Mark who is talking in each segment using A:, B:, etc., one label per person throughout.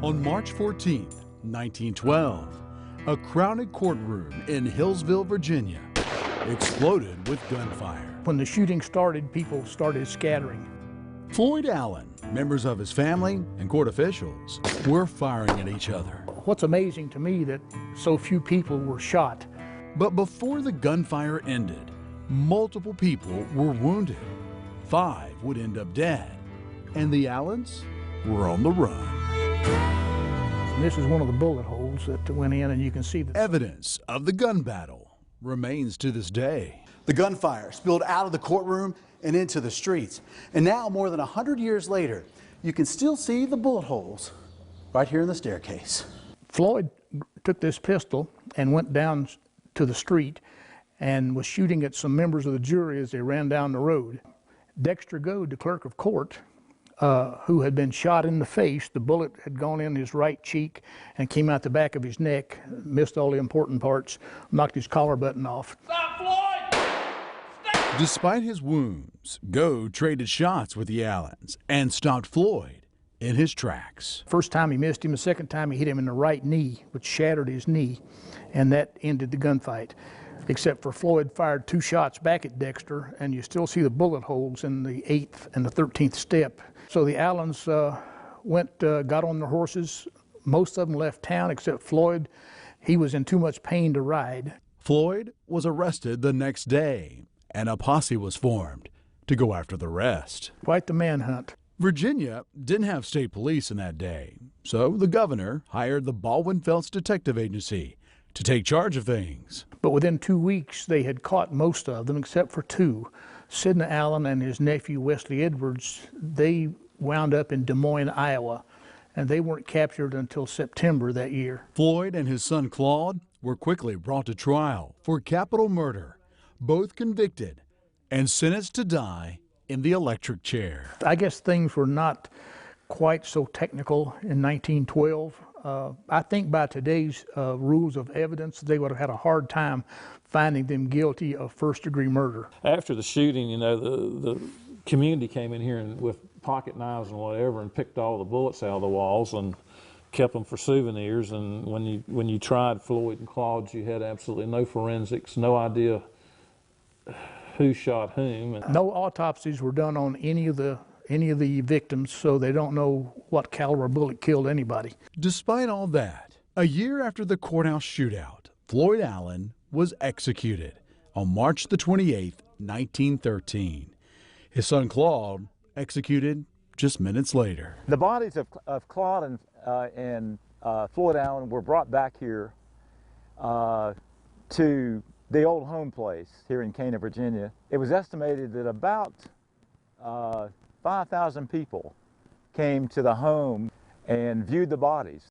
A: On March 14, 1912, a crowded courtroom in Hillsville, Virginia, exploded with gunfire.
B: When the shooting started, people started scattering.
A: Floyd Allen, members of his family, and court officials were firing at each other.
B: What's amazing to me that so few people were shot.
A: But before the gunfire ended, multiple people were wounded. 5 would end up dead, and the Allens were on the run.
B: And this is one of the bullet holes that went in, and you can see the
A: Evidence of the gun battle remains to this day.
C: The gunfire spilled out of the courtroom and into the streets. And now, more than 100 years later, you can still see the bullet holes right here in the staircase.
B: Floyd took this pistol and went down to the street and was shooting at some members of the jury as they ran down the road. Dexter Goad, the clerk of court, who had been shot in the face, the bullet had gone in his right cheek and came out the back of his neck, missed all the important parts, knocked his collar button off.
D: Stop, Floyd! Stop!
A: Despite his wounds, Goad traded shots with the Allens and stopped Floyd in his tracks.
B: First time he missed him, the second time he hit him in the right knee, which shattered his knee, and that ended the gunfight. Except for Floyd fired 2 shots back at Dexter, and you still see the bullet holes in the 8th and the 13th step. So the Allens got on their horses. Most of them left town except Floyd. He was in too much pain to ride.
A: Floyd was arrested the next day, and a posse was formed to go after the rest.
B: Quite the manhunt.
A: Virginia didn't have state police in that day, so the governor hired the Baldwin-Felts Detective Agency to take charge of things.
B: But within 2 weeks, they had caught most of them except for 2. Sidney Allen and his nephew Wesley Edwards, they wound up in Des Moines, Iowa, and they weren't captured until September that year.
A: Floyd and his son Claude were quickly brought to trial for capital murder, both convicted and sentenced to die in the electric chair.
B: I guess things were not quite so technical in 1912. I think by today's rules of evidence, they would have had a hard time finding them guilty of first-degree murder.
E: After the shooting, you know, the community came in here and with pocket knives and whatever and picked all the bullets out of the walls and kept them for souvenirs. And when you tried Floyd and Claude, you had absolutely no forensics, no idea who shot whom. And
B: no autopsies were done on any of the victims, so they don't know what caliber bullet killed anybody.
A: Despite all that, a year after the courthouse shootout, Floyd Allen was executed on March the 28th, 1913. His son Claude executed just minutes later.
F: The bodies of Claude and Floyd Allen were brought back here to the old home place here in Cana, Virginia. It was estimated that about 5,000 people came to the home and viewed the bodies.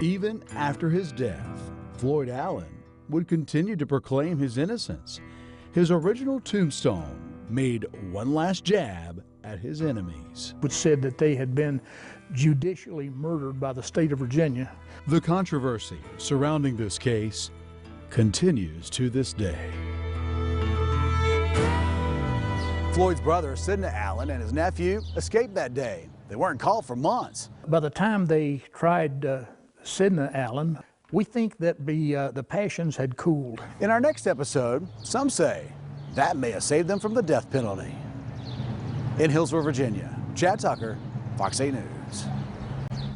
A: Even after his death, Floyd Allen would continue to proclaim his innocence. His original tombstone made one last jab at his enemies,
B: which said that they had been judicially murdered by the state of Virginia.
A: The controversy surrounding this case continues to this day.
C: Floyd's brother, Sidney Allen, and his nephew escaped that day. They weren't called for months.
B: By the time they tried Sidney Allen, we think that the passions had cooled.
C: In our next episode, some say that may have saved them from the death penalty. In Hillsville, Virginia, Chad Tucker, Fox 8 News.